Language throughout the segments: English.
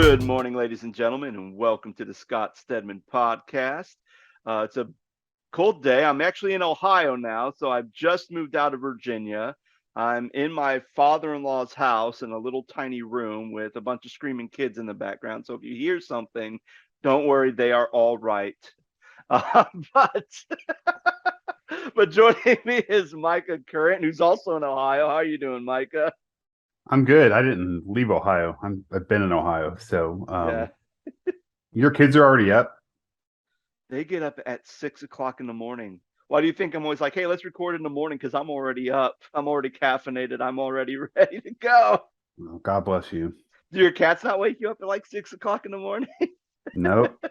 Good morning, ladies and gentlemen, and welcome to the Scott Stedman podcast. It's a cold day. I'm actually in Ohio now, so I've just moved out of Virginia. I'm in my father-in-law's house in a little tiny room with a bunch of screaming kids in the background. So if you hear something, don't worry, they are all right. Uh, but but joining me is Micah Current, who's also in Ohio. How are you doing, Micah? I'm good. I didn't leave Ohio. I've been in Ohio. So Yeah. your kids are already up. They get up at 6 o'clock in the morning. Why do you think I'm always like, hey, let's record in the morning? Because I'm already up. I'm already caffeinated. I'm already ready to go. Oh, God bless you. Do your cats not wake you up at like 6 o'clock in the morning? Nope.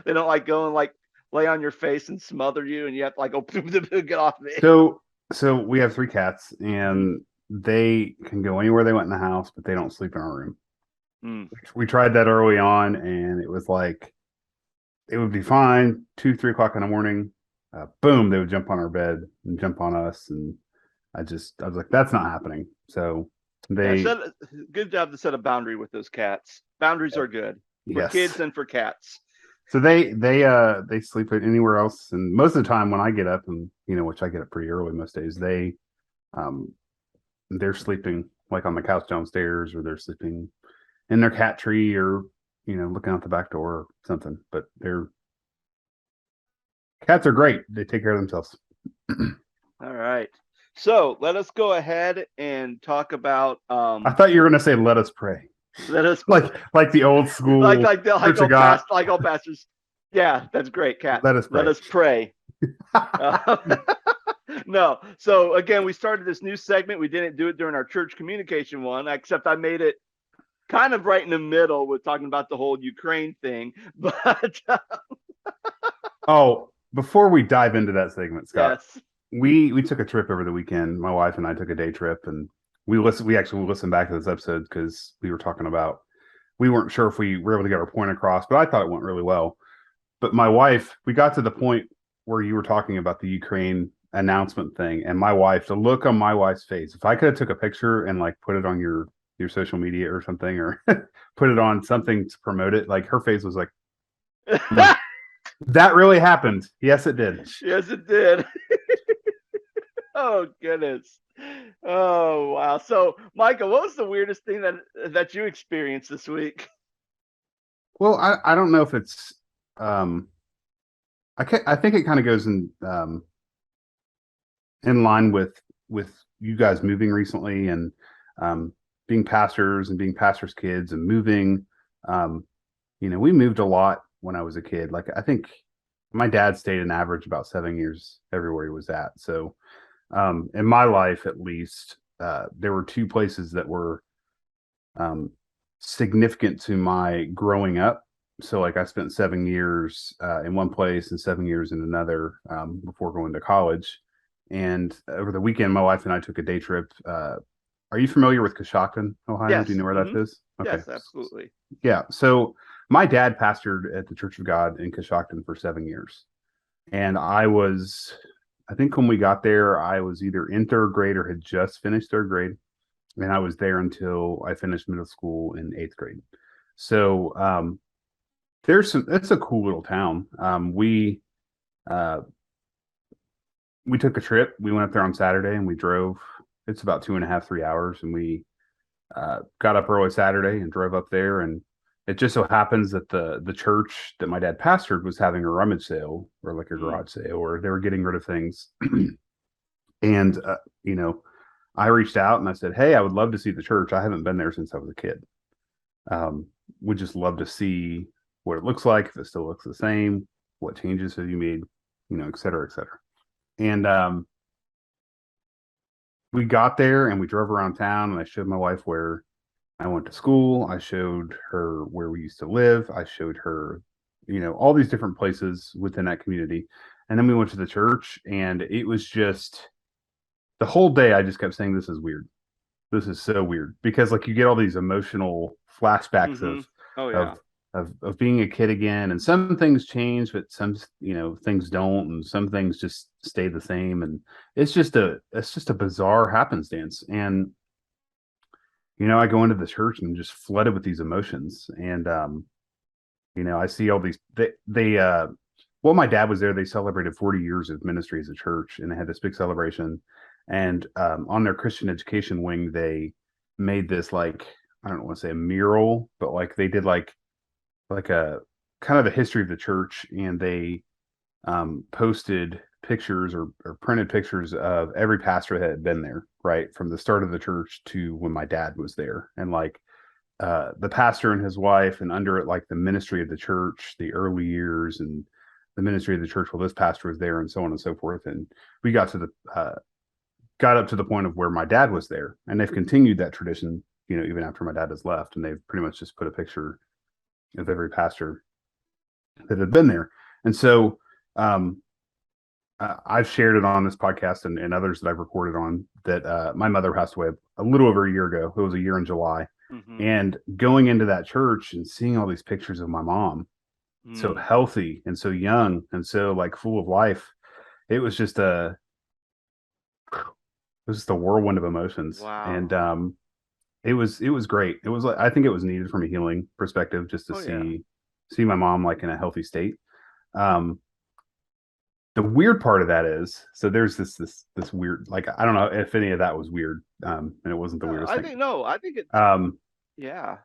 They don't like go and like lay on your face and smother you, and you have to like go get off me. So so we have three cats Mm, and they can go anywhere they want in the house, but they don't sleep in our room. mm. We tried that early on and it was like it would be fine, 2, 3 o'clock in the morning. Boom, they would jump on our bed and jump on us. And I was like, that's not happening. So Yeah, they good job to set a boundary with those cats. Boundaries are good for yes. kids and for cats. So they sleep anywhere else, and most of the time when I get up, and which I get up pretty early most days, um they're sleeping like on the couch downstairs, or they're sleeping in their cat tree, or looking out the back door or something. But their cats are great; they take care of themselves. All right. So let us go ahead and talk about I thought you were going to say, "Let us pray," let us like the old school like the Church of God. like all pastors. Yeah, that's great, Cat. Let us Let pray. us pray. Uh, no, so again, we started this new segment. We didn't do it during our church communication one, except I made it kind of right in the middle with talking about the whole Ukraine thing. But Oh, before we dive into that segment, Scott, yes, we took a trip over the weekend. My wife and I took a day trip, and we actually listened back to this episode because we were talking about we weren't sure if we were able to get our point across, but I thought it went really well. But my wife, we got to the point where you were talking about the Ukraine announcement thing, and my wife, the look on my wife's face, if I could have took a picture and like put it on your social media or something, or put it on something to promote it, like her face was like, "Mm, that really happened. Yes, it did." yes, it did. Oh goodness. Oh wow. So, Michael, what was the weirdest thing that you experienced this week? Well, I don't know if it's um I think it kind of goes in line with you guys moving recently, and um being pastors and being pastors' kids and moving. Um, we moved a lot when I was a kid. Like I think my dad stayed an average about 7 years everywhere he was at. So in my life at least, there were two places that were um, significant to my growing up. So, like, I spent 7 years in one place and 7 years in another before going to college. And over the weekend, my wife and I took a day trip. Are you familiar with Coshocton, Ohio? Do you Yes. know where that is? Okay. Yes, absolutely. Yeah. So, my dad pastored at the Church of God in Coshocton for 7 years. And I think when we got there, I was either in third grade or had just finished third grade, and I was there until I finished middle school in eighth grade. So it's a cool little town. Uh, we took a trip. We went up there on Saturday and we drove. It's about 2.5, 3 hours, and we got up early Saturday and drove up there. And it just so happens that the church that my dad pastored was having a rummage sale, or like a Mm. garage sale, or they were getting rid of things. And I reached out and I said, "Hey, I would love to see the church. I haven't been there since I was a kid. Would just love to see what it looks like, if it still looks the same, what changes have you made, et cetera, et cetera." And we got there and we drove around town, and I showed my wife where I went to school. I showed her where we used to live. I showed her, all these different places within that community. And then we went to the church, and it was just the whole day. I just kept saying, "This is weird. This is so weird," because like you get all these emotional flashbacks Mm-hmm. Oh of yeah. of being a kid again, and some things change, but some things don't, and some things just stay the same, and it's just a bizarre happenstance. And I go into the church and just flooded with these emotions. And I see all these well, my dad was there. They celebrated 40 years of ministry as a church, and they had this big celebration. And on their Christian education wing, they made this, like, I don't want to say a mural, but like they did like a kind of the history of the church, and they posted pictures or printed pictures of every pastor that had been there, right, from the start of the church to when my dad was there, and like the pastor and his wife, and under it, like the ministry of the church, the early years, and the ministry of the church while this pastor was there, and so on and so forth. And we got up to the point of where my dad was there, and they've continued that tradition, even after my dad has left, and they've pretty much just put a picture of every pastor that had been there. And so um, I've shared it on this podcast and others that I've recorded on that my mother passed away a little over a year ago. It was a year in July. Mm-hmm. And going into that church and seeing all these pictures of my mom, so Mm. healthy and so young and so like full of life, it was just a whirlwind of emotions. Wow. And it was great. It was like, I think it was needed from a healing perspective, just to Oh yeah. see my mom like in a healthy state. Um, the weird part of that is, so there's this weird, like, I don't know if any of that was weird, and it wasn't the No, weirdest thing. I think it's Um, yeah.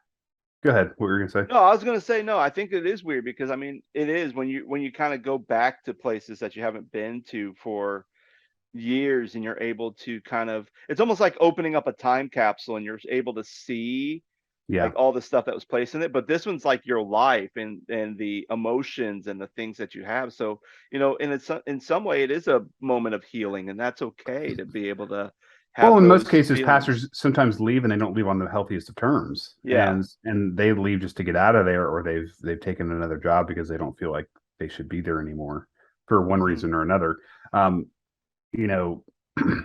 go ahead. What were you gonna say? No, I was gonna say no. I think it is weird because I mean it is when you kind of go back to places that you haven't been to for years and you're able to kind of it's almost like opening up a time capsule and you're able to see Yeah. like all the stuff that was placed in it. But this one's like your life and the emotions and the things that you have. So and it's in some way it is a moment of healing, and that's okay to be able to Well, have in most those cases, feelings. pastors sometimes leave, and they don't leave on the healthiest of terms, Yeah. and they leave just to get out of there, or they've taken another job because they don't feel like they should be there anymore for one Hmm. reason or another. Um, you know,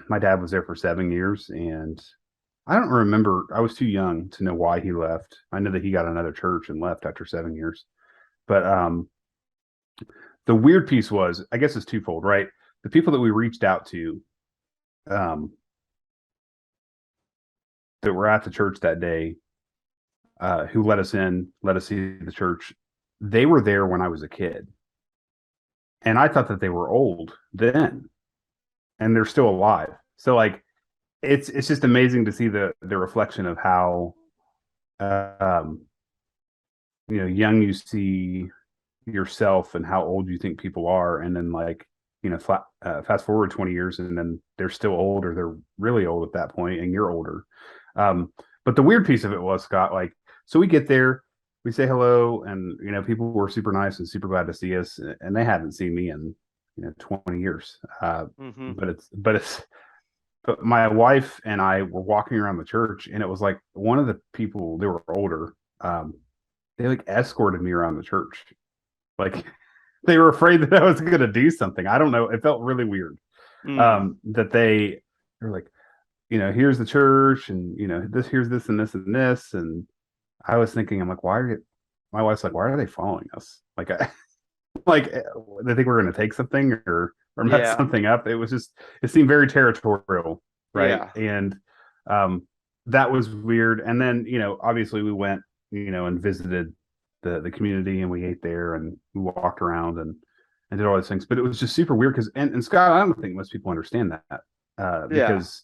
my dad was there for 7 years, and I don't remember. I was too young to know why he left. I know that he got another church and left after 7 years. But the weird piece was, I guess, it's twofold, right? The people that we reached out to, um, that were at the church that day, who let us in, let us see the church. They were there when I was a kid, and I thought that they were old then, and they're still alive. So like, it's just amazing to see the reflection of how um, young you see yourself and how old you think people are, and then like fast forward 20 years, and then they're still old, or they're really old at that point, and you're older. But the weird piece of it was, Scott, like, so we get there, we say hello, and people were super nice and super glad to see us, and they hadn't seen me in 20 years. Hmm. But my wife and I were walking around the church, and it was like one of the people, they were older, um, they like escorted me around the church, like they were afraid that I was going to do something. I don't know. It felt really weird. Mm. That they're like, here's the church, and here's this and this and this. And I was thinking, I'm like, my wife's like, why are they following us? Like, like they think we're going to take something or mess Yeah. something up. It seemed very territorial, right? Yeah. And um, that was weird. And then obviously we went and visited the community, and we ate there, and we walked around and did all those things. But it was just super weird because and Scott, I don't think most people understand that Yeah. because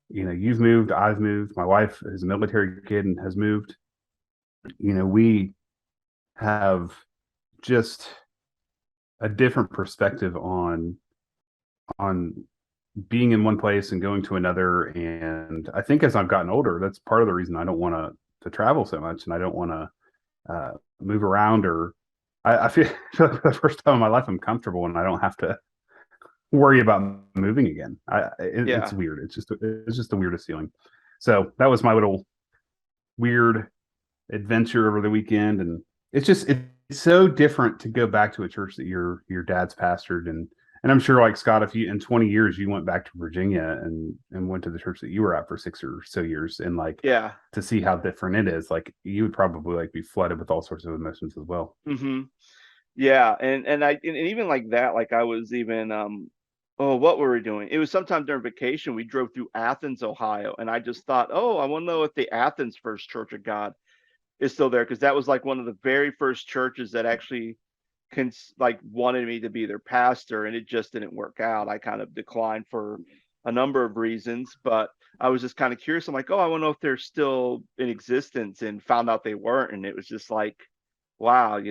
you've moved, I've moved, my wife is a military kid and has moved. We have just a different perspective on being in one place and going to another. And I think as I've gotten older, that's part of the reason I don't want to travel so much, and I don't want to move around, or I feel, feel like for the first time in my life I'm comfortable and I don't have to worry about moving again. It's Yeah. weird. It's just the weirdest feeling. So that was my little weird adventure over the weekend, and it's so different to go back to a church that your dad's pastored, and I'm sure, like, Scott, if you in 20 years you went back to Virginia and went to the church that you were at for 6 or so years, and like Yeah. to see how different it is, like you would probably like be flooded with all sorts of emotions as well. Hmm. Yeah. And even like that, like I was even Oh, what were we doing? It was sometime during vacation. We drove through Athens, Ohio, and I just thought, oh, I want to know if the Athens First Church of God is still there, because that was like one of the very first churches that actually like wanted me to be their pastor, and it just didn't work out. I kind of declined for a number of reasons, but I was just kind of curious. I'm like, oh, I want to know if they're still in existence, and found out they weren't, and it was just like, wow,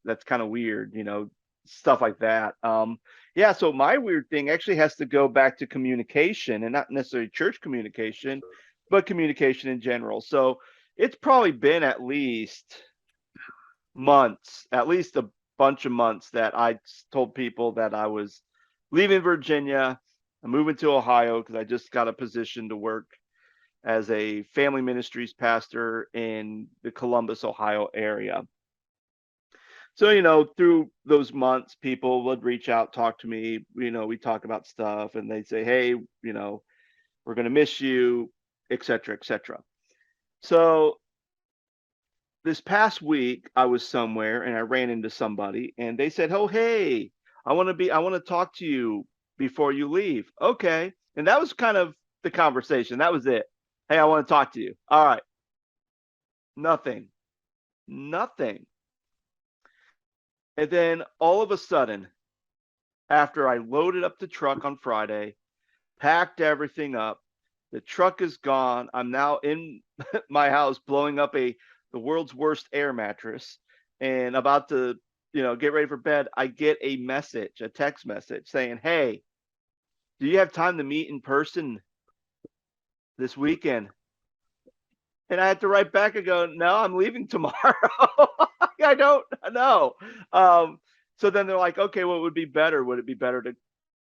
that's kind of weird, stuff like that. Yeah, so my weird thing actually has to go back to communication, and not necessarily church communication, but communication in general. So it's probably been at least months, at least a bunch of months, that I told people that I was leaving Virginia. I'm moving to Ohio because I just got a position to work as a family ministries pastor in the Columbus, Ohio area. So, through those months, people would reach out, talk to me, we talk about stuff, and they'd say, hey, we're going to miss you, et cetera, et cetera. So this past week, I was somewhere and I ran into somebody, and they said, oh, hey, I want to talk to you before you leave. Okay. And that was kind of the conversation. That was it. Hey, I want to talk to you. All right. Nothing. Nothing. And then all of a sudden, after I loaded up the truck on Friday, packed everything up, the truck is gone. I'm now in my house blowing up the world's worst air mattress, and about to, get ready for bed. I get a text message saying, hey, do you have time to meet in person this weekend? And I had to write back and go, no, I'm leaving tomorrow. I don't know. So then they're like, okay, what would be better? Would it be better to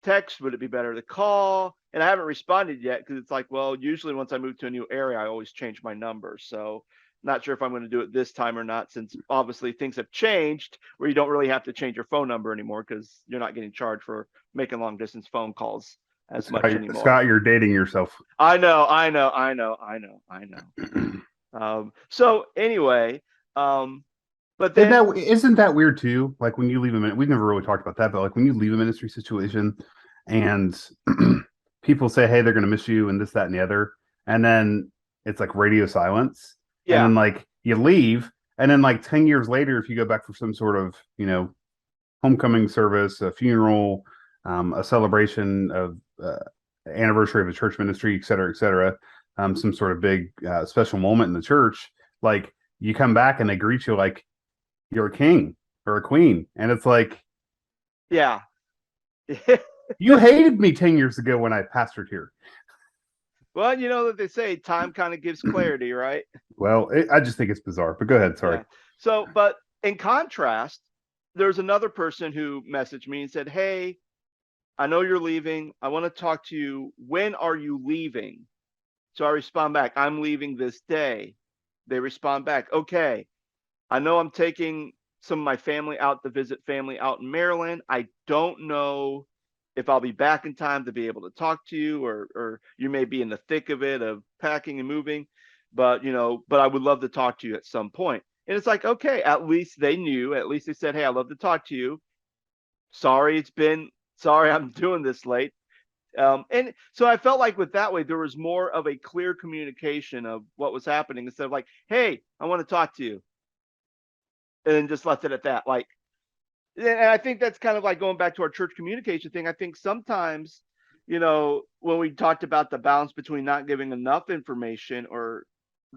text? Would it be better to call? And I haven't responded yet, because it's like, well, usually once I move to a new area, I always change my number. So not sure if I'm going to do it this time or not, since obviously things have changed where you don't really have to change your phone number anymore, because you're not getting charged for making long distance phone calls as much anymore. Scott, you're dating yourself. I know. So anyway, but then Isn't that weird too? Like when you leave a minute, we've never really talked about that, but like when you leave a ministry situation and people say, hey, they're going to miss you and this, that, and the other, and then it's like radio silence. And yeah, then like you leave, and then like 10 years later, if you go back for some sort of, homecoming service, a funeral, a celebration of anniversary of a church ministry, et cetera, some sort of big special moment in the church, like you come back and they greet you like you're a king or a queen. And it's like, yeah. you hated me 10 years ago when I pastored here. Well, you know that they say time kind of gives clarity, right? Well, I just think it's bizarre, but go ahead. Sorry. Yeah. So, but in contrast, there's another person who messaged me and said, hey, I know you're leaving. I want to talk to you. When are you leaving? So I respond back, I'm leaving this day. They respond back, okay, I know I'm taking some of my family out to visit family out in Maryland. I don't know if I'll be back in time to be able to talk to you, or you may be in the thick of it of packing and moving, but I would love to talk to you at some point. And it's like, okay, at least they knew, at least they said, hey, I'd love to talk to you. Sorry, I'm doing this late. And so I felt like with that way, there was more of a clear communication of what was happening, instead of like, hey, I want to talk to you, and then just left it at that. Like, and I think that's kind of like going back to our church communication thing. I think sometimes, when we talked about the balance between not giving enough information or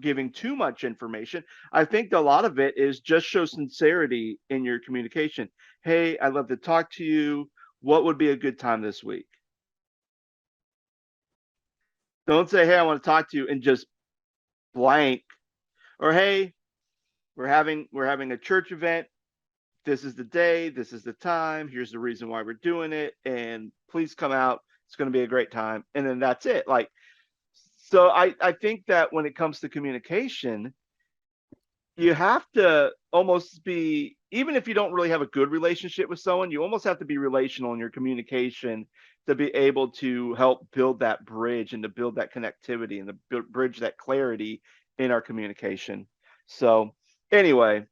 giving too much information, I think a lot of it is just show sincerity in your communication. Hey, I'd love to talk to you. What would be a good time this week? Don't say, hey, I want to talk to you, and just blank. Or, hey, we're having a church event. This is the day, this is the time, here's the reason why we're doing it, and please come out. It's going to be a great time. And then that's it. Like, so I think that when it comes to communication, you have to almost be, even if you don't really have a good relationship with someone, you almost have to be relational in your communication to be able to help build that bridge and to build that connectivity and to bridge that clarity in our communication. So anyway,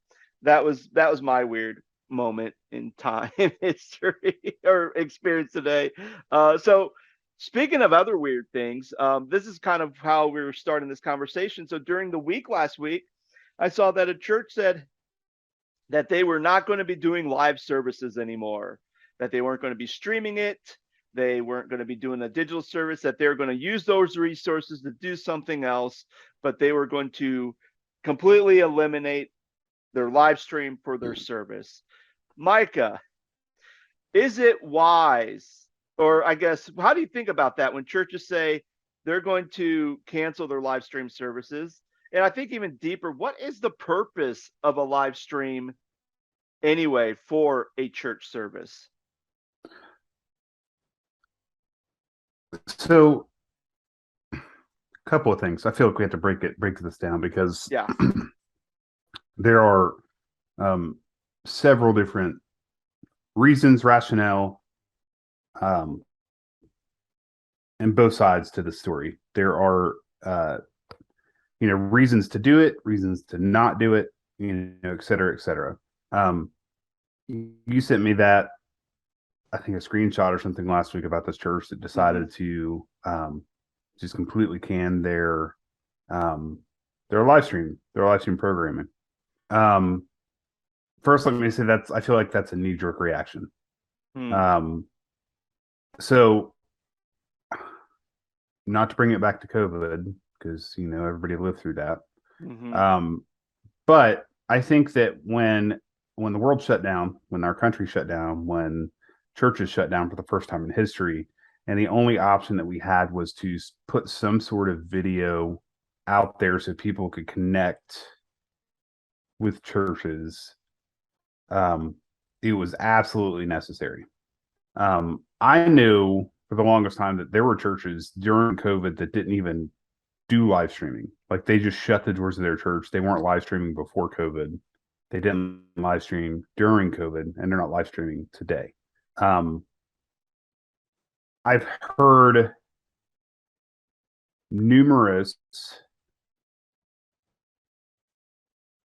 that was my weird. moment in time in history or experience today. So speaking of other weird things, this is kind of how we were starting this conversation. So during the week last week, I saw that a church said that they were not going to be doing live services anymore, that they weren't going to be streaming it. They weren't going to be doing a digital service, that they were going to use those resources to do something else, but they were going to completely eliminate their live stream for their service. Micah, is it wise, or I guess, how do you think about that when churches say they're going to cancel their live stream services? And I think even deeper, what is the purpose of a live stream anyway for a church service? So, a couple of things. I feel like we have to break this down because Yeah. there are several different reasons, rationale, and both sides to the story. There are, reasons to do it, reasons to not do it, et cetera, et cetera. You sent me that, I think, a screenshot or something last week about this church that decided to just completely can their live stream programming. First, let me say I feel like that's a knee-jerk reaction. So, not to bring it back to COVID, because everybody lived through that. But I think that when the world shut down, when our country shut down, when churches shut down for the first time in history, and the only option that we had was to put some sort of video out there so people could connect with churches, it was absolutely necessary. I knew for the longest time that there were churches during COVID that didn't even do live streaming. Like, they just shut the doors of their church. They weren't live streaming before COVID. They didn't live stream during COVID, and they're not live streaming today. I've heard numerous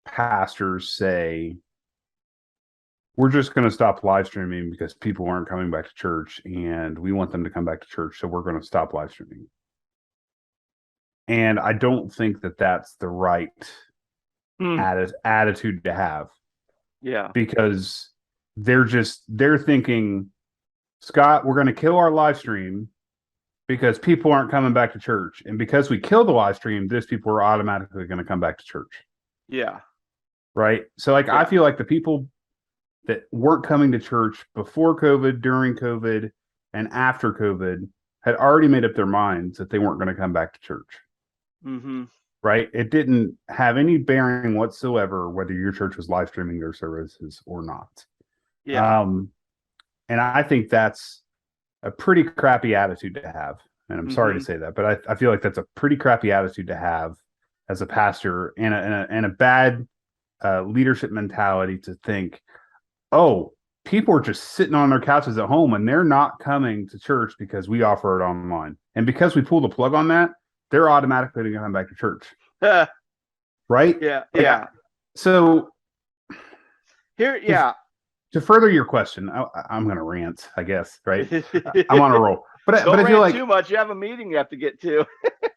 pastors say, we're just going to stop live streaming because people aren't coming back to church and we want them to come back to church, so we're going to stop live streaming. And I don't think that that's the right attitude to have. Yeah. Because they're thinking, Scott, we're going to kill our live stream because people aren't coming back to church. And because we kill the live stream, those people are automatically going to come back to church. Yeah. Right. So, I feel like the people that weren't coming to church before COVID, during COVID, and after COVID had already made up their minds that they weren't going to come back to church. Right. It didn't have any bearing whatsoever whether your church was live streaming their services or not. Yeah. And I think that's a pretty crappy attitude to have. And I'm sorry to say that, but I feel like that's a pretty crappy attitude to have as a pastor, and a bad leadership mentality to think, oh, people are just sitting on their couches at home and they're not coming to church because we offer it online. And because we pull the plug on that, they're automatically going to come back to church. Right? Yeah. Yeah. So here, yeah. To further your question, I'm going to rant, I guess, right? I'm on a roll. But I feel like too much. You have a meeting you have to get to.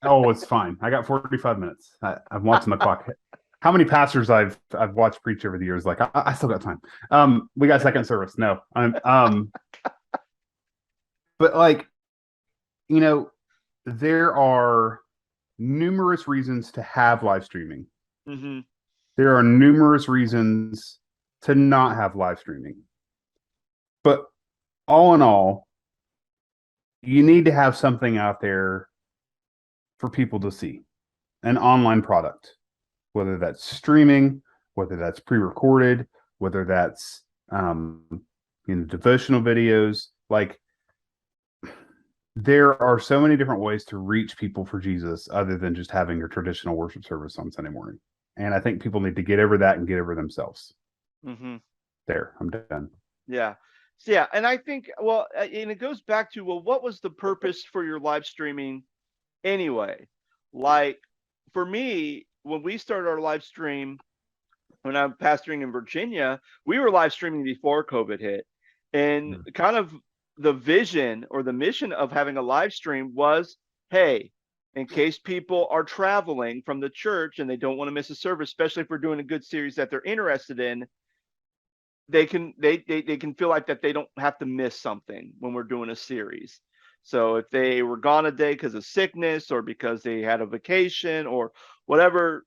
Oh, it's fine. I got 45 minutes. I'm watching the clock. How many pastors I've watched preach over the years? Like, I still got time. We got second service. No, but like, there are numerous reasons to have live streaming. There are numerous reasons to not have live streaming. But all in all, you need to have something out there for people to see, an online product, whether that's streaming, whether that's pre-recorded, whether that's devotional videos. Like, there are so many different ways to reach people for Jesus other than just having your traditional worship service on Sunday morning. And I think people need to get over that and get over themselves. There, I'm done. Yeah. So, yeah. And I think, well, and it goes back to, well, what was the purpose for your live streaming anyway? Like, for me, when we started our live stream, when I'm pastoring in Virginia, we were live streaming before COVID hit. And Mm. kind of the vision or the mission of having a live stream was, hey, in case people are traveling from the church and they don't want to miss a service, especially if we're doing a good series that they're interested in, they can feel like that they don't have to miss something when we're doing a series. So if they were gone a day because of sickness or because they had a vacation or whatever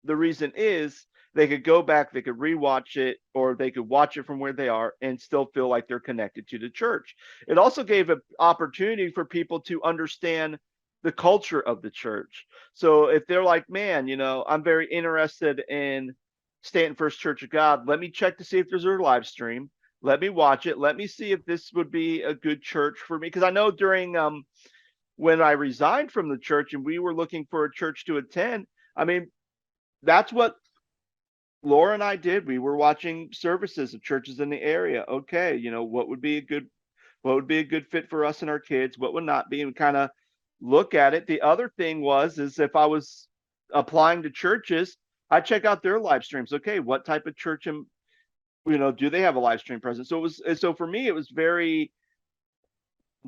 the reason is, they could go back, they could rewatch it, or they could watch it from where they are and still feel like they're connected to the church. It also gave an opportunity for people to understand the culture of the church. So if they're like, man, I'm very interested in Stanton First Church of God, let me check to see if there's a live stream. Let me watch it. Let me see if this would be a good church for me. Because I know during when I resigned from the church and we were looking for a church to attend, I mean, that's what Laura and I did. We were watching services of churches in the area. Okay, what would be a good fit for us and our kids, what would not be, and kind of look at it. The other thing is if I was applying to churches, I check out their live streams. Okay, what type of church do they have a live stream presence? So for me, it was very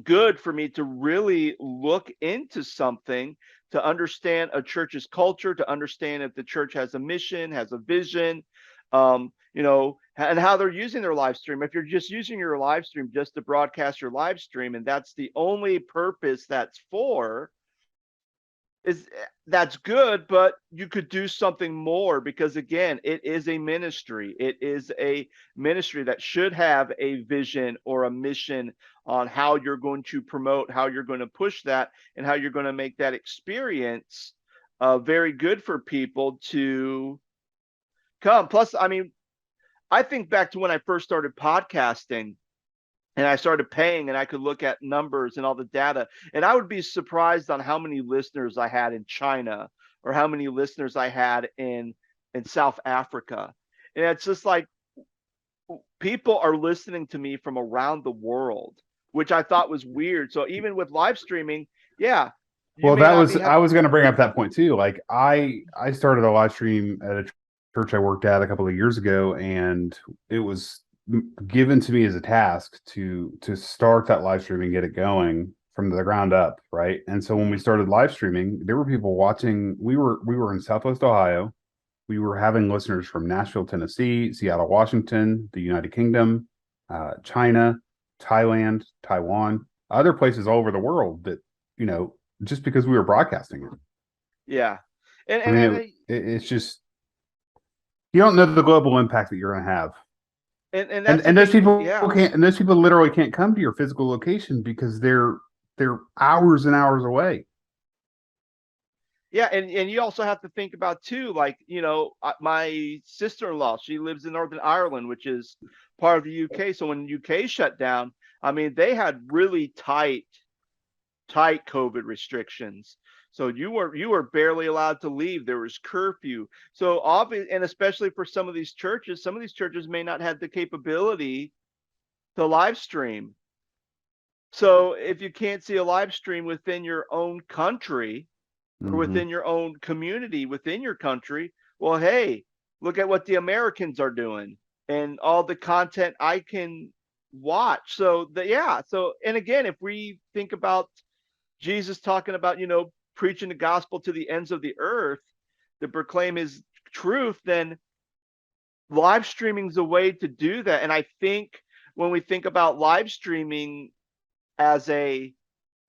good for me to really look into something, to understand a church's culture, to understand if the church has a mission, has a vision, and how they're using their live stream. If you're just using your live stream just to broadcast your live stream and that's the only purpose that's for, is that's good, but you could do something more, because again, it is a ministry. It is a ministry that should have a vision or a mission on how you're going to promote, how you're going to push that, and how you're going to make that experience very good for people to come. Plus, I mean, I think back to when I first started podcasting and I started paying and I could look at numbers and all the data. And I would be surprised on how many listeners I had in China or how many listeners I had in South Africa. And it's just like people are listening to me from around the world, which I thought was weird. So even with live streaming, yeah, you Well, may that not was be I having. was going to bring up that point too. Like I started a live stream at a church I worked at a couple of years ago, and it was given to me as a task to start that live stream and get it going from the ground up, right? And so when we Mhm. started live streaming, there were people watching. We were in Southwest Ohio. We were having listeners from Nashville, Tennessee, Seattle, Washington, the United Kingdom, China, Thailand, Taiwan, other places all over the world that, you know, just because we were broadcasting it. Yeah. And, I and, mean, and, it's just, you don't know the global impact that you're going to have. and And that's the those thing. people Yeah. can't, and those people literally can't come to your physical location because they're hours and hours away. Yeah, and you also have to think about too, like, my sister-in-law, she lives in Northern Ireland, which is part of the UK. So when UK shut down, I mean, they had really tight COVID restrictions. So you were barely allowed to leave. There was curfew. So obvious, and especially for some of these churches may not have the capability to live stream. So if you can't see a live stream within your own country, or Mm-hmm. within your own community, within your country, well, hey, look at what the Americans are doing and all the content I can watch. So and again, if we think about Jesus talking about, preaching the gospel to the ends of the earth to proclaim his truth, then live streaming is a way to do that. And I think when we think about live streaming as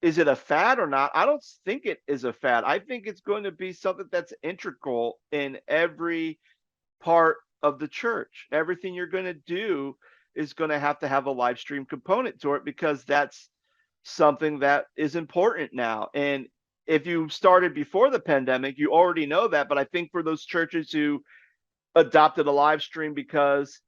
is it a fad or not? I don't think it is a fad. I think it's going to be something that's integral in every part of the church. Everything you're going to do is going to have a live stream component to it, because that's something that is important now. And if you started before the pandemic, you already know that. But I think for those churches who adopted a live stream because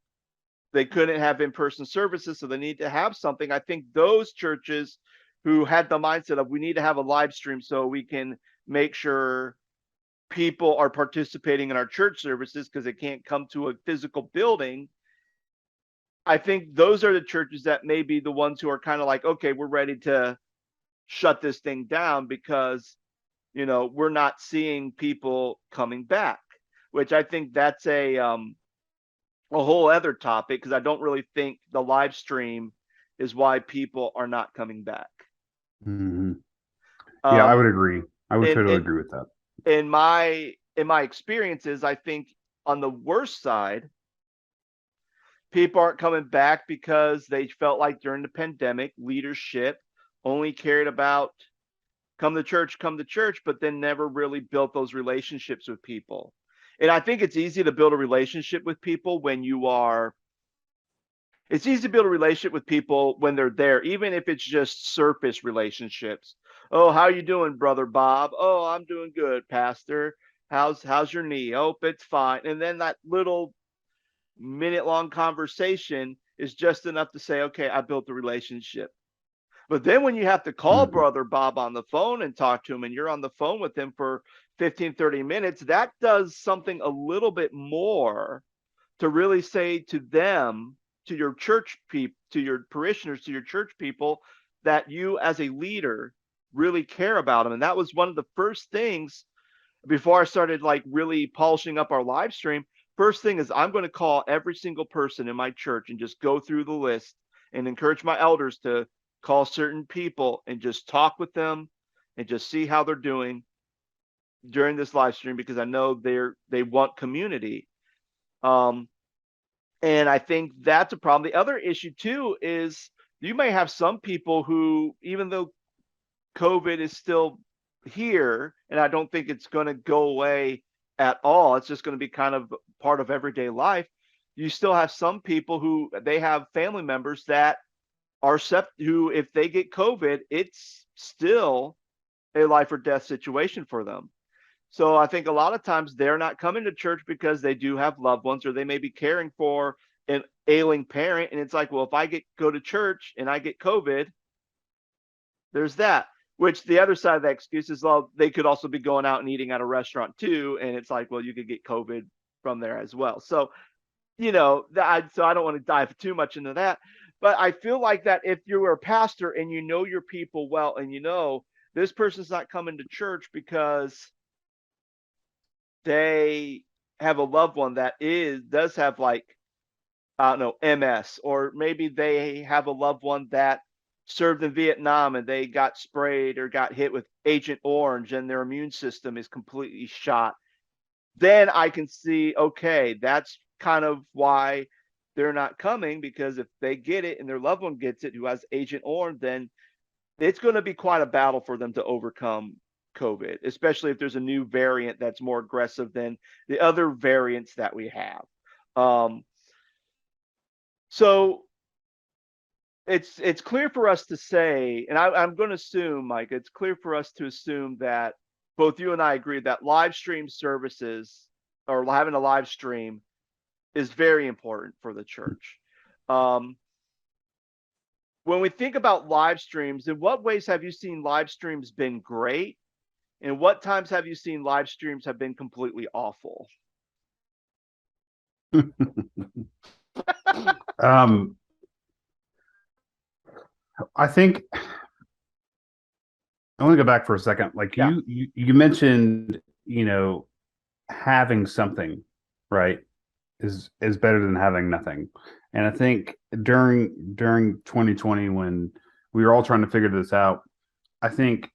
they couldn't have in-person services, so they need to have something. I think those churches who had the mindset of we need to have a live stream so we can make sure people are participating in our church services because they can't come to a physical building. I think those are the churches that may be the ones who are kind of like, okay, we're ready to shut this thing down because we're not seeing people coming back, which I think that's a whole other topic, because I don't really think the live stream is why people are not coming back. Hmm. Yeah, I Um, would agree. I would in totally in agree with that. in my experiences, I think on the worst side, people aren't coming back because they felt like during the pandemic, leadership only cared about come to church, but then never really built those relationships with people. And I think it's easy to build a relationship with people when you are it's easy to build a relationship with people when they're there, even if it's just surface relationships. Oh, how you doing, brother Bob? Oh, I'm doing good, Pastor. How's your knee? Oh, it's fine. And then that little minute long conversation is just enough to say, okay, I built a relationship. But then when you have to call Mhm. brother Bob on the phone and talk to him, and you're on the phone with him for 15, 30 minutes, that does something a little bit more to really say to them, to your church people, to your parishioners, to your church people, that you as a leader really care about them. And that was one of the first things before I started like really polishing up our live stream. First thing is I'm going to call every single person in my church and just go through the list and encourage my elders to call certain people and just talk with them and just see how they're doing during this live stream, because I know they want community. Um, and I think that's a problem. The other issue too is you may have some people who, even though COVID is still here, and I don't think it's going to go away at all, it's just going to be kind of part of everyday life. You still have some people who they have family members that are who, if they get COVID, it's still a life or death situation for them. So I think a lot of times they're not coming to church because they do have loved ones, or they may be caring for an ailing parent. And it's like, well, if I go to church and I get COVID, there's that. Which the other side of that excuse is, well, they could also be going out and eating at a restaurant too. And it's like, well, you could get COVID from there as well. So, so I don't want to dive too much into that. But I feel like that if you're a pastor and you know your people well, and this person's not coming to church because they have a loved one that does have, like, I don't know, MS, or maybe they have a loved one that served in Vietnam and they got sprayed or got hit with Agent Orange and their immune system is completely shot. Then I can see, okay, that's kind of why they're not coming, because if they get it and their loved one gets it who has Agent Orange, then it's going to be quite a battle for them to overcome COVID, especially if there's a new variant that's more aggressive than the other variants that we have. Um, so it's clear for us to say, and I'm going to assume, Mike, it's clear for us to assume that both you and I agree that live stream services, or having a live stream, is very important for the church. Um, when we think about live streams, in what ways have you seen live streams been great? And what times have you seen live streams have been completely awful? um, I think I want to go back for a second. Like Yeah. you mentioned, having something, right, is better than having nothing. And I think during 2020, when we were all trying to figure this out, I think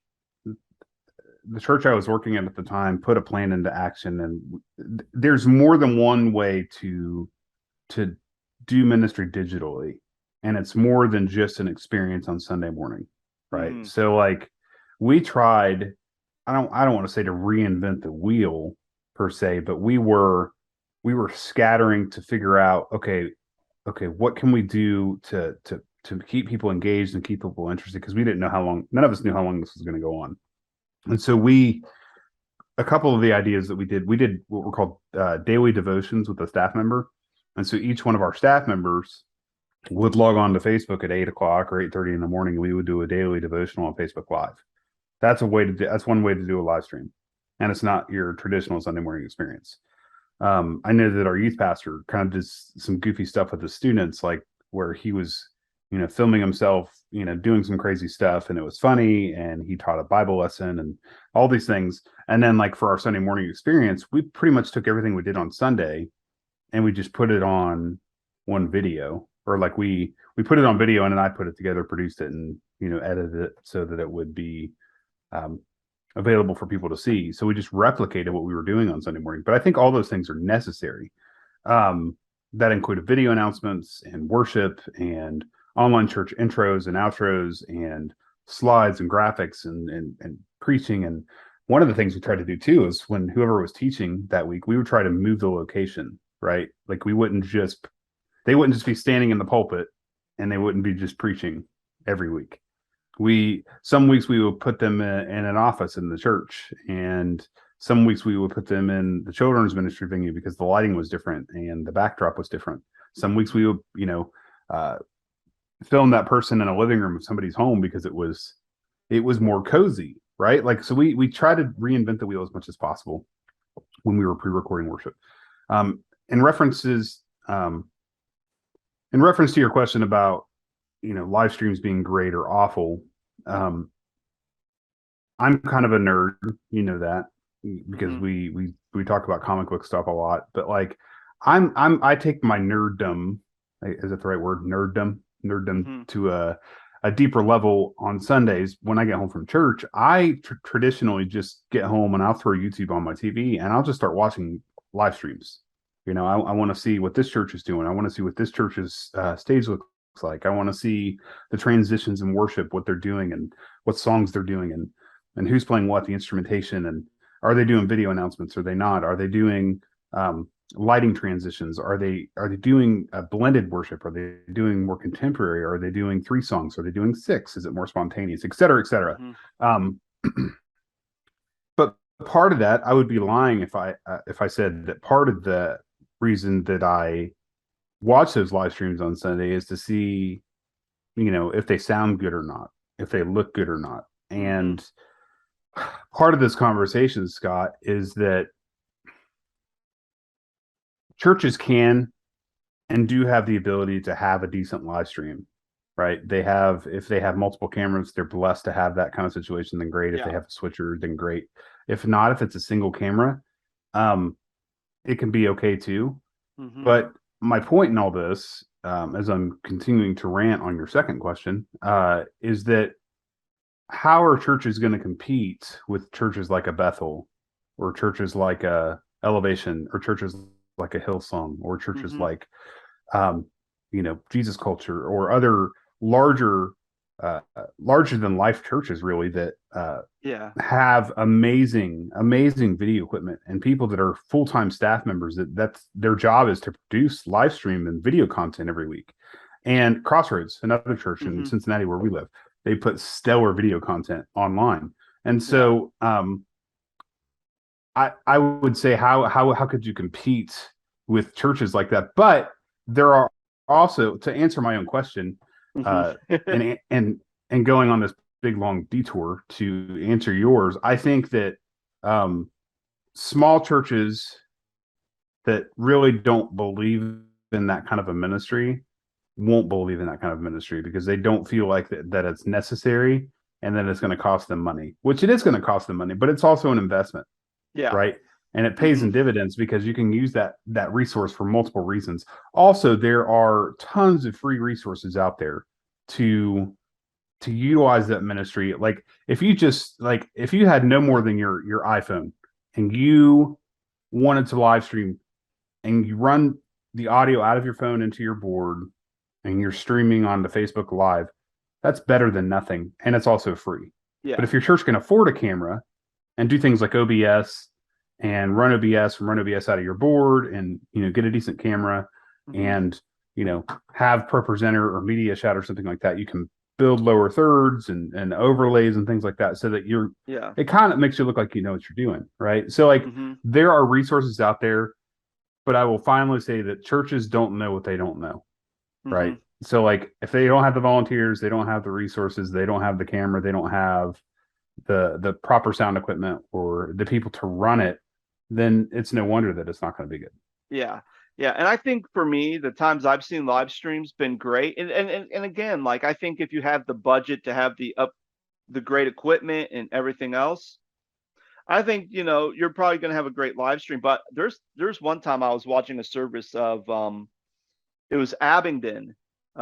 the church I was working at the time put a plan into action, and there's more than one way to do ministry digitally, and it's more than just an experience on Sunday morning, right? Mm-hmm. So like we tried, I don't want to say to reinvent the wheel per se, but we were scattering to figure out, okay, what can we do to keep people engaged and keep people interested, because we didn't know how long, none of us knew how long this was going to go on. And so a couple of the ideas that we did what were called daily devotions with a staff member. And so each one of our staff members would log on to Facebook at 8 o'clock or 8:30 in the morning. And we would do a daily devotional on Facebook Live. That's one way to do a live stream. And it's not your traditional Sunday morning experience. I know that our youth pastor kind of did some goofy stuff with the students, like where he was filming himself, doing some crazy stuff, and it was funny, and he taught a Bible lesson and all these things. And then like for our Sunday morning experience, we pretty much took everything we did on Sunday and we just put it on one video, or like we put it on video and then I put it together, produced it, and edited it so that it would be available for people to see. So we just replicated what we were doing on Sunday morning. But I think all those things are necessary. That included video announcements and worship and online church intros and outros and slides and graphics and preaching. And one of the things we tried to do too is when whoever was teaching that week, we would try to move the location, right? Like they wouldn't just be standing in the pulpit and they wouldn't be just preaching every week. Some weeks we would put them in an office in the church, and some weeks we would put them in the children's ministry venue because the lighting was different and the backdrop was different. Some weeks we would, film that person in a living room of somebody's home because it was more cozy, right? Like, so we try to reinvent the wheel as much as possible when we were pre-recording worship. In reference to your question about live streams being great or awful, I'm kind of a nerd, that, because we talk about comic book stuff a lot. But like I take my nerddom, is it the right word, nerddom to a deeper level on Sundays. When I get home from church, I traditionally just get home and I'll throw YouTube on my TV and I'll just start watching live streams. I want to see what this church is doing. I want to see what this church's stage looks like. I want to see the transitions in worship, what they're doing and what songs they're doing and who's playing what, the instrumentation, and are they doing video announcements? Are they not? Are they doing lighting transitions? Are they doing a blended worship? Are they doing more contemporary? Are they doing 3 songs? Are they doing 6? Is it more spontaneous, et cetera, et cetera? But part of that, I would be lying if I said that part of the reason that I watch those live streams on Sunday is to see, if they sound good or not, if they look good or not. And part of this conversation, Scott, is that churches can and do have the ability to have a decent live stream, right? If they have multiple cameras, they're blessed to have that kind of situation, then great. If they have a switcher, then great. If not, if it's a single camera, it can be okay too. But my point in all this, as I'm continuing to rant on your second question, is that how are churches going to compete with churches like a Bethel, or churches like a Elevation, or churches like a Hillsong, or churches like, Jesus Culture, or other larger than life churches, really, that have amazing video equipment and people that are full-time staff members that's their job is to produce live stream and video content every week. And Crossroads, another church in Cincinnati where we live, they put stellar video content online. And so I would say how could you compete with churches like that? But there are also, to answer my own question, and going on this big long detour to answer yours, I think that small churches that really don't believe in that kind of a ministry won't believe in that kind of ministry because they don't feel like that it's necessary, and then it's going to cost them money, which it is going to cost them money, but it's also an investment. Right. And it pays in dividends because you can use that resource for multiple reasons. Also, there are tons of free resources out there to utilize that ministry. Like if you had no more than your iPhone and you wanted to live stream, and you run the audio out of your phone into your board and you're streaming onto Facebook Live, that's better than nothing. And it's also free. But if your church can afford a camera and do things like OBS and run OBS out of your board, and get a decent camera, and have ProPresenter or Media Chat or something like that, you can build lower thirds and overlays and things like that, so that it kind of makes you look like you know what you're doing, right? So like there are resources out there, but I will finally say that churches don't know what they don't know, right? So like if they don't have the volunteers, they don't have the resources, they don't have the camera, they don't have the proper sound equipment or the people to run it, then it's no wonder that it's not going to be good. Yeah. Yeah, and I think for me, the times I've seen live streams been great. And again, like I think if you have the budget to have the great equipment and everything else, I think, you're probably going to have a great live stream. But there's one time I was watching a service of it was Abingdon,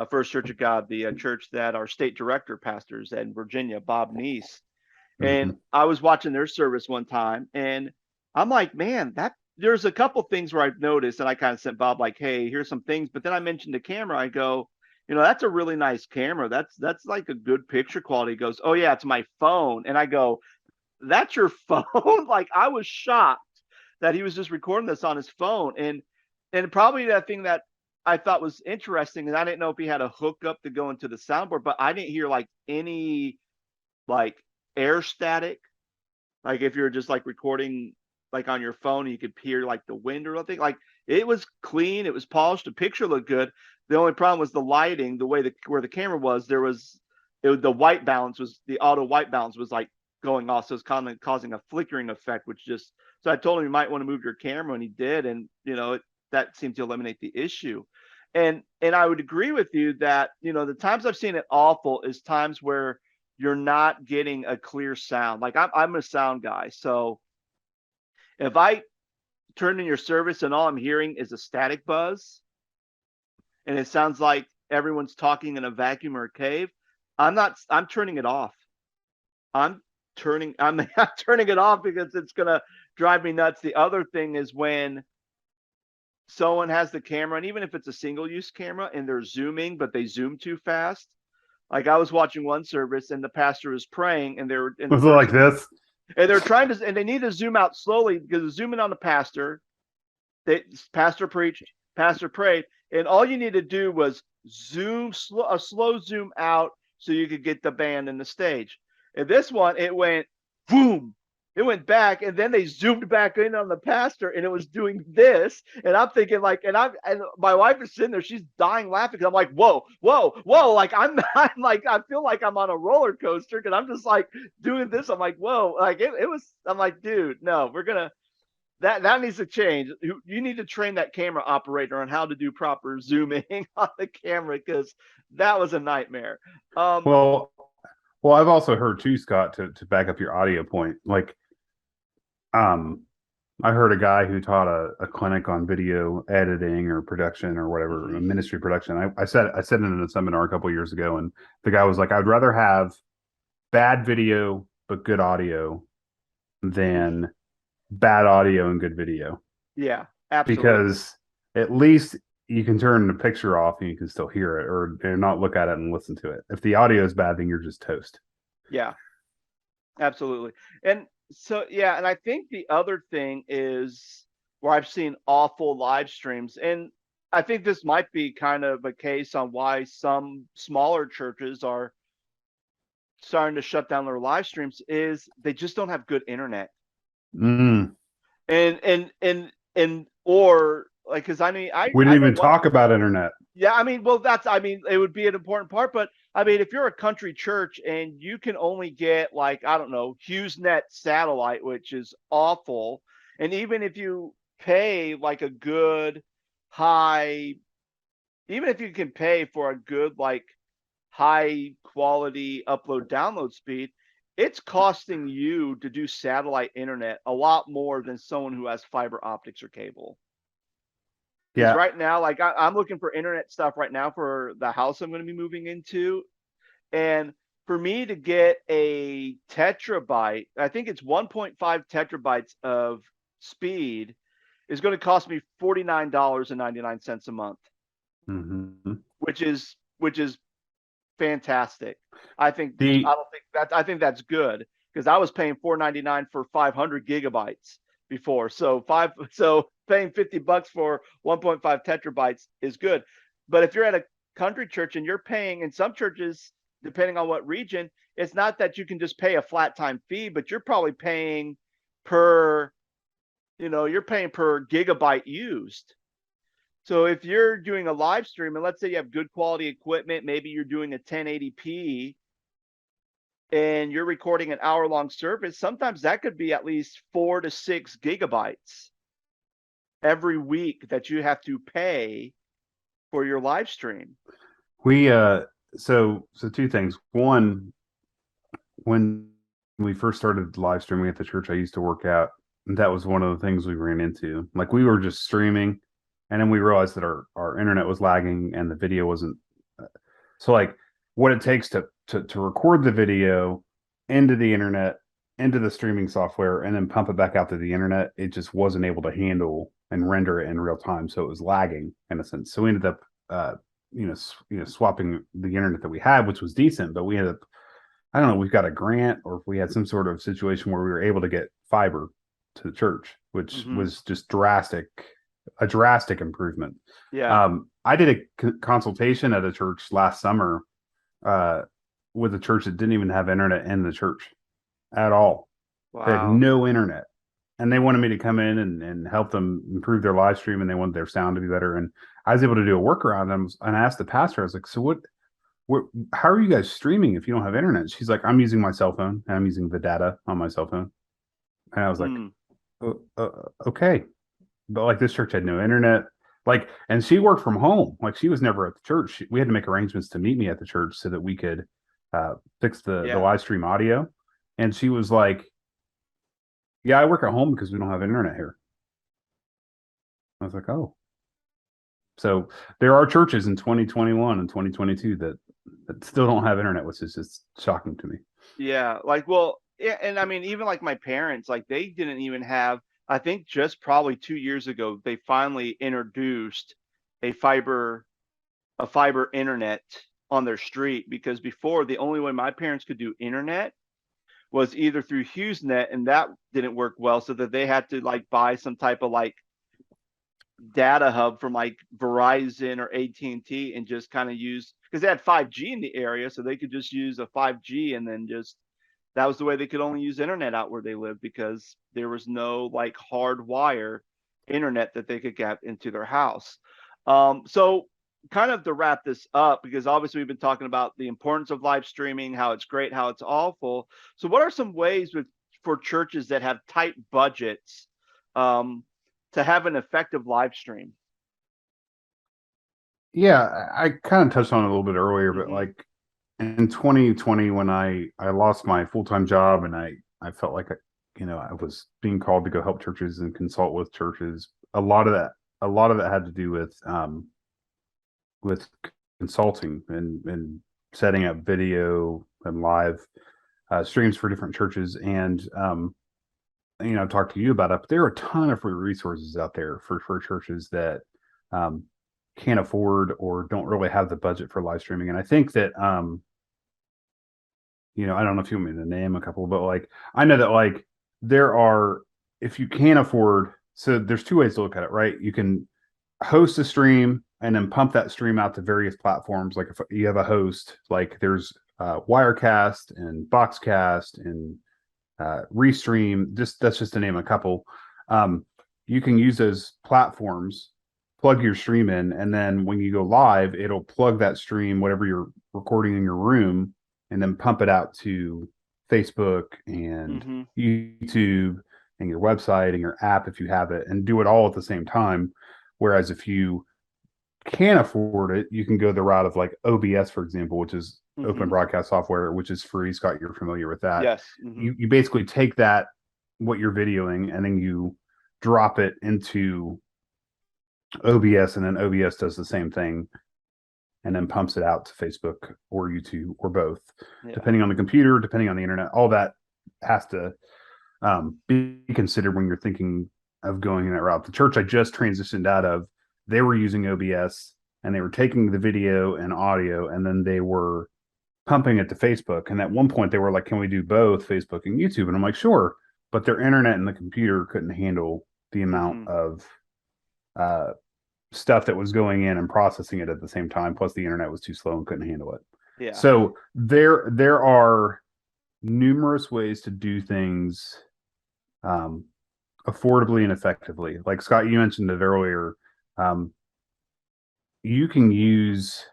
First Church of God, the church that our state director pastors in Virginia, Bob Neese. And Hmm. I was watching their service one time, and I'm like, man, that there's a couple things where I've noticed, and I kind of sent Bob like, hey, here's some things. But then I mentioned the camera. I go, that's a really nice camera. That's like a good picture quality. He goes, oh yeah, it's my phone. And I go, that's your phone? Like I was shocked that he was just recording this on his phone. And probably that thing that I thought was interesting, and I didn't know if he had a hookup to go into the soundboard, but I didn't hear like any like air static. Like if you're just like recording like on your phone, you could hear like the wind or something. Like it was clean, it was polished, the picture looked good. The only problem was the lighting, the way where the camera was, the white balance was the auto white balance was like going off, so it's kind of causing a flickering effect, which just so I told him you might want to move your camera, and he did, and that seemed to eliminate the issue. And I would agree with you that the times I've seen it awful is times where you're not getting a clear sound. Like I'm a sound guy, so if I turn in your service and all I'm hearing is a static buzz, and it sounds like everyone's talking in a vacuum or a cave, I'm not. I'm turning it off. I'm I'm turning it off because it's gonna drive me nuts. The other thing is when someone has the camera, and even if it's a single use camera and they're zooming, but they zoom too fast. Like I was watching one service and the pastor was praying, and they were in the Was it like first, this? and they're trying to, and they need to zoom out slowly because they're zooming on the pastor. Pastor preached, pastor prayed, and all you need to do was a slow zoom out so you could get the band and the stage. And this one, it went boom. It went back, and then they zoomed back in on the pastor, and it was doing this. And I'm thinking, like, and my wife is sitting there, she's dying laughing because I'm like, whoa, whoa, whoa, like I'm like, I feel like I'm on a roller coaster because I'm just like doing this. I'm like, whoa, like it was. I'm like, dude, no, we're gonna that needs to change. You need to train that camera operator on how to do proper zooming on the camera because that was a nightmare. Um, Well, well, I've also heard too, Scott, to back up your audio point. Like, um, I heard a guy who taught a clinic on video editing or production or whatever, mhm. ministry production. I said it in a seminar a couple of years ago, and the guy was like, "I'd rather have bad video but good audio than bad audio and good video Yeah, absolutely. because at least you can turn the picture off and you can still hear it or not look at it and listen to it. If the audio is bad, then you're just toast." Yeah, absolutely. And so yeah, and I think the other thing is where I've seen awful live streams, and I think this might be kind of a case on why some smaller churches are starting to shut down their live streams is they just don't have good internet. Mm. And or like because I mean We I didn't know even one. talk about internet. Yeah, I mean, well, it would be an important part, but I mean, if you're a country church and you can only get like, I don't know, HughesNet satellite, which is awful, and even if you pay like a good high, even if you can pay for a good like high quality upload download speed, it's costing you to do satellite internet a lot more than someone who has fiber optics or cable. Because Yeah. right now, like I'm looking for internet stuff right now for the house I'm going to be moving into. And for me to get a tetrabyte, I think it's 1.5 tetrabytes of speed is going to cost me $49.99 a month, Mm-hmm. which is fantastic. The I think that's good because I was paying $4.99 for 500 gigabytes before. So paying $50 for 1.5 tetrabytes is good. But if you're at a country church and you're paying, in some churches, depending on what region, it's not that you can just pay a flat time fee, but you're probably paying per, you're paying per gigabyte used. So if you're doing a live stream, and let's say you have good quality equipment, maybe you're doing a 1080p and you're recording an hour long service, sometimes that could be at least 4 to 6 gigabytes. every week that you have to pay for your live stream. We so two things. One, when we first started live streaming at the church I used to work at, that was one of the things we ran into. Like we were just streaming, and then we realized that our internet was lagging and the video wasn't. So like what it takes to record the video into the internet, into the streaming software, and then pump it back out to the internet, it just wasn't able to handle and render it in real time. So it was lagging in a sense. So we ended up swapping the internet that we had, which was decent, but we ended up, I don't know, we've got a grant or if we had some sort of situation where we were able to get fiber to the church, which was just a drastic improvement. Yeah. I did a consultation at a church last summer with a church that didn't even have internet in the church at all. Wow. They had no internet. And they wanted me to come in and help them improve their live stream, and they wanted their sound to be better. And I was able to do a workaround. And I asked the pastor, I was like, so how are you guys streaming if you don't have internet? She's like, I'm using my cell phone and I'm using the data on my cell phone. And I was like, okay. But like this church had no internet. Like, and she worked from home. Like she was never at the church. We had to make arrangements to meet me at the church so that we could fix the live stream audio. And she was like, yeah, I work at home because we don't have internet here. I was like, oh. So there are churches in 2021 and 2022 that still don't have internet, which is just shocking to me. Yeah. Like, well, yeah. And I mean, even like my parents, like they didn't even have, I think just probably 2 years ago, they finally introduced a fiber internet on their street, because before the only way my parents could do internet was either through HughesNet, and that didn't work well, so that they had to like buy some type of like data hub from like Verizon or AT&T and just kind of use, because they had 5G in the area, so they could just use a 5G, and then just that was the way they could only use internet out where they lived, because there was no like hard wire internet that they could get into their house. So kind of to wrap this up, because obviously we've been talking about the importance of live streaming, how it's great, how it's awful. So what are some ways for churches that have tight budgets to have an effective live stream? Yeah, I kind of touched on it a little bit earlier, but like in 2020, when I lost my full-time job and I felt like I was being called to go help churches and consult with churches. A lot of that had to do with consulting and setting up video and live streams for different churches. And talk to you about it, but there are a ton of free resources out there for churches that can't afford or don't really have the budget for live streaming. And I think that I don't know if you want me to name a couple, but like I know that like there are, if you can't afford, so there's two ways to look at it, right? You can host a stream and then pump that stream out to various platforms. Like if you have a host, like there's Wirecast and Boxcast and Restream, that's just to name a couple. You can use those platforms, plug your stream in, and then when you go live, it'll plug that stream, whatever you're recording in your room, and then pump it out to Facebook and YouTube and your website and your app if you have it, and do it all at the same time. Whereas if you can't afford it, you can go the route of like OBS, for example, which is open broadcast software, which is free. Scott, you're familiar with that. Yes. You basically take that, what you're videoing, and then you drop it into OBS, and then OBS does the same thing and then pumps it out to Facebook or YouTube or both, depending on the computer, depending on the internet. All that has to be considered when you're thinking of going in that route. The church I just transitioned out of, they were using OBS and they were taking the video and audio, and then they were pumping it to Facebook. And at one point they were like, can we do both Facebook and YouTube? And I'm like, sure. But their internet and the computer couldn't handle the amount of stuff that was going in and processing it at the same time. Plus the internet was too slow and couldn't handle it. Yeah. So there are numerous ways to do things affordably and effectively. Like Scott, you mentioned it earlier. You can use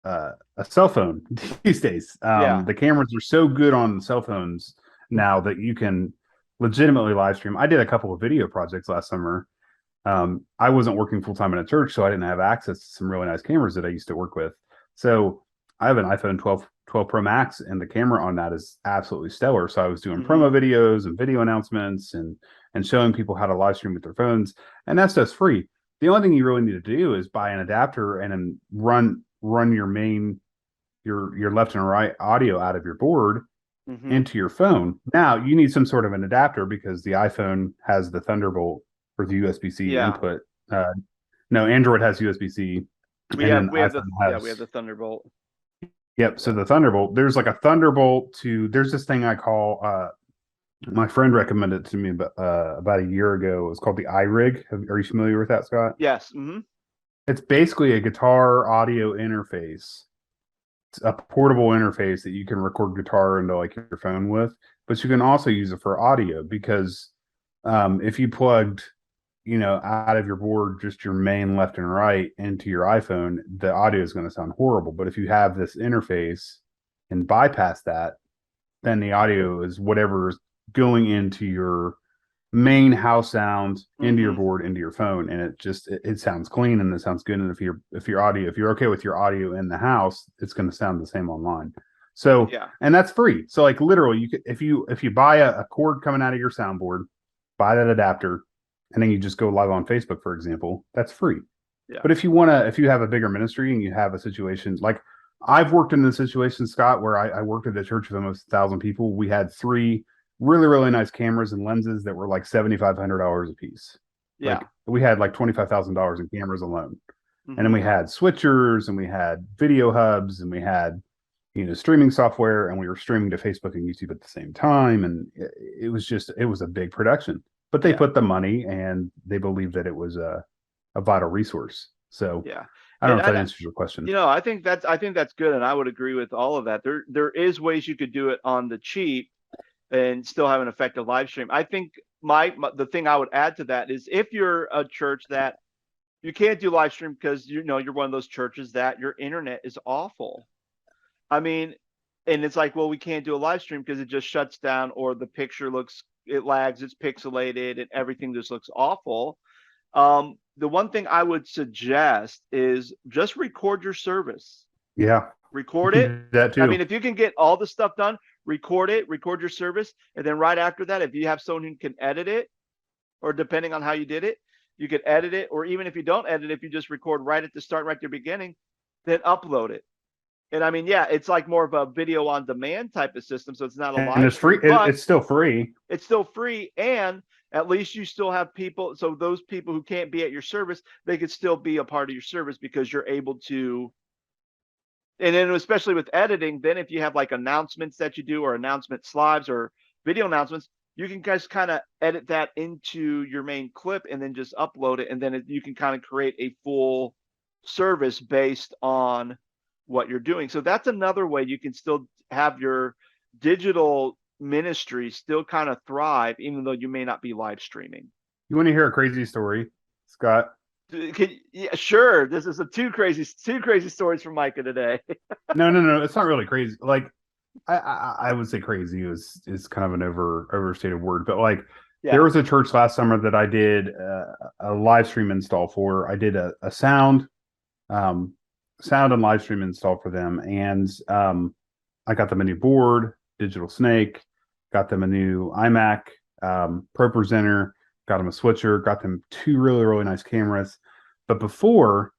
a cell phone these days. The cameras are so good on cell phones now that you can legitimately live stream. I did a couple of video projects last summer I wasn't working full time in a church, so I didn't have access to some really nice cameras that I used to work with. So I have an iPhone 12 Pro Max, and the camera on that is absolutely stellar. So I was doing Mm-hmm. promo videos and video announcements and showing people how to live stream with their phones, and that's just free. The only thing you really need to do is buy an adapter and then run your left and right audio out of your board Mm-hmm. into your phone. Now you need some sort of an adapter because the iPhone has the Thunderbolt or the USB-C Yeah. input. No, Android has USB-C, We and have then we have the iPhone yeah, we have has. the Thunderbolt. Yep. So Yeah. the Thunderbolt, there's like a Thunderbolt to. There's this thing I call. My friend recommended it to me about a year ago. It's called the iRig. Are you familiar with that, Scott? Yes. Mm-hmm. It's basically a guitar audio interface. It's a portable interface that you can record guitar into like your phone with, but you can also use it for audio because if you plugged, out of your board just your main left and right into your iPhone, the audio is going to sound horrible. But if you have this interface and bypass that, then the audio is whatever's going into your main house sound into your Mm-hmm. board into your phone, and it sounds clean and it sounds good. And if you're okay with your audio in the house, it's going to sound the same online. So, Yeah. and that's free. So like literally you could, if you buy a cord coming out of your soundboard, buy that adapter, and then you just go live on Facebook, for example, that's free. Yeah. But if you have a bigger ministry and you have a situation like I've worked in the situation, Scott, where I worked at a church of almost 1,000 people. We had three really, really nice cameras and lenses that were like $7,500 a piece. Yeah. Like we had like $25,000 in cameras alone. And then Mm-hmm. we had switchers and we had video hubs and we had, streaming software, and we were streaming to Facebook and YouTube at the same time. And it was a big production, but they Yeah. put the money and they believed that it was a vital resource. So Yeah. I don't know And if that answers your question. I think that's good, and I would agree with all of that. There is ways you could do it on the cheap and still have an effective live stream. I think the thing I would add to that is if you're a church that you can't do live stream because you're one of those churches that your internet is awful. I mean, and it's like, well, we can't do a live stream because it just shuts down, or the picture it lags, it's pixelated, and everything just looks awful. The one thing I would suggest is just record your service. Yeah, you Record can it. do that I mean, too. if you can get all the stuff done, record your service, and then right after that, if you have someone who can edit it, or depending on how you did it, you could edit it, or even if you don't edit, if you just record right at the start, right at the beginning, then upload it. And I mean, yeah, it's like more of a video on demand type of system, so it's not a And live it's free. stream, but It's still free. it's still free, and at least you still have people. So those people who can't be at your service, they could still be a part of your service because you're able to. And then especially with editing, then if you have like announcements that you do, or announcement slides, or video announcements, you can guys kind of edit that into your main clip and then just upload it, and then you can kind of create a full service based on what you're doing. So that's another way you can still have your digital ministry still kind of thrive, even though you may not be live streaming. You want to hear a crazy story, Scott? Yeah, sure. This is two crazy stories from Micah today. No, no, no. It's not really crazy. Like I would say crazy is kind of an overstated word, but like there Yeah. was a church last summer that I did a live stream install for. I did a um, sound and live stream install for them, and I got them a new board, Digital Snake, got them a new iMac Pro Presenter, got them a switcher, got them two really really nice cameras. But before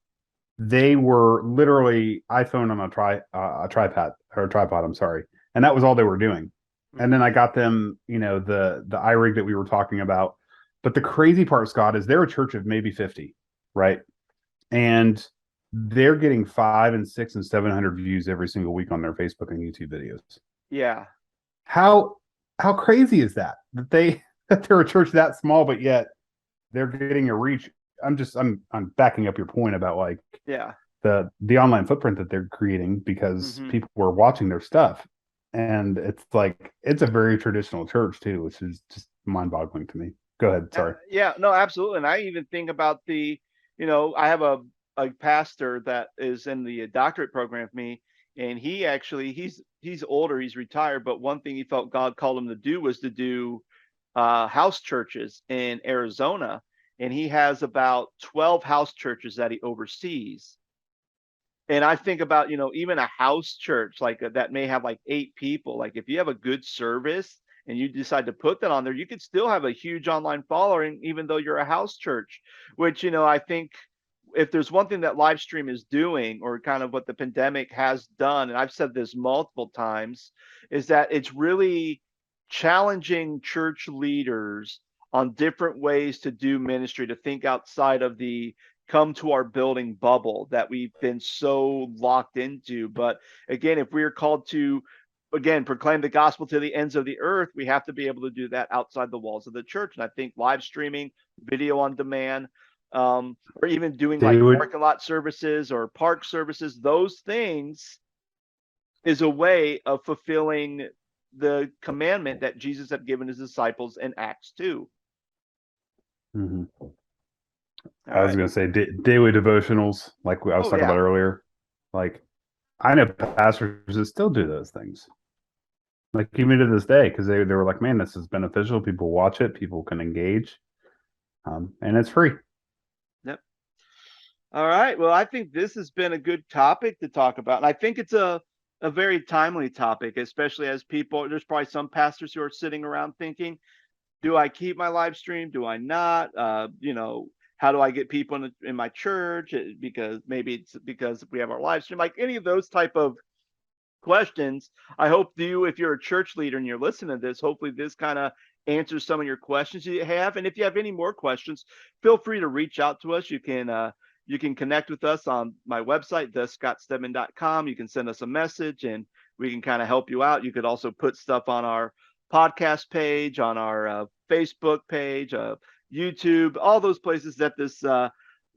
they were literally iPhone on a tripod or a tripod. I'm sorry, and that was all they were doing. And then Mm-hmm. I got them, the iRig that we were talking about. But the crazy part, Scott, is they're a church of maybe 50, right? And they're getting 500 and 600 and 700 views every single week on their Facebook and YouTube videos. Yeah. How how crazy is that? That they're a church that small, but yet they're getting a reach. I'm backing up your point about like Yeah. the online footprint that they're creating because Mm-hmm. people are watching their stuff. And it's like it's a very traditional church too, which is just mind-boggling to me. Go ahead, sorry. Yeah, no, absolutely. And I even think about I have a pastor that is in the doctorate program with me, and he actually he's older, he's retired, but one thing he felt God called him to do was to do house churches in Arizona. and he has about 12 house churches that he oversees. And I think about, even a house church like that may have like 8 people. Like if you have a good service and you decide to put that on there, you could still have a huge online following, even though you're a house church, which, I think if there's one thing that live stream is doing, or kind of what the pandemic has done, and I've said this multiple times, is that it's really challenging church leaders on different ways to do ministry, to think outside of the come to our building bubble that we've been so locked into. But again, if we are called to, again, proclaim the gospel to the ends of the earth, we have to be able to do that outside the walls of the church. And I think live streaming, video on demand, or even doing They like would parking lot services or park services, those things is a way of fulfilling the commandment that Jesus had given his disciples in Acts 2. Mhm. All I was right. going to say daily devotionals, like I was Oh, talking yeah. about earlier. Like I know pastors that still do those things, like even to this day, because they were like, man, this is beneficial. People watch it, people can engage, and it's free. Yep. All right. Well, I think this has been a good topic to talk about. And I think it's a very timely topic, especially as there's probably some pastors who are sitting around thinking, do I keep my live stream? Do I not? How do I get people in my church? Because maybe it's because we have our live stream, like any of those type of questions. I hope if you're a church leader and you're listening to this, hopefully this kind of answers some of your questions you have. And if you have any more questions, feel free to reach out to us. You can connect with us on my website, thescottstedman.com. You can send us a message and we can kind of help you out. You could also put stuff on our podcast page, on our Facebook page, YouTube, all those places that this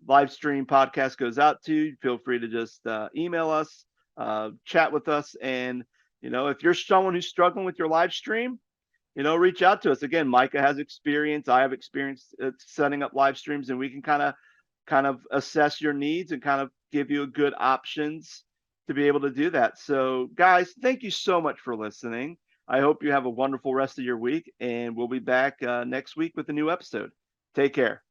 live stream podcast goes out to. Feel free to just email us, chat with us. And, if you're someone who's struggling with your live stream, reach out to us. Again, Micah has experience. I have experience setting up live streams, and we can kind of assess your needs and kind of give you a good options to be able to do that. So guys, thank you so much for listening. I hope you have a wonderful rest of your week, and we'll be back next week with a new episode. Take care.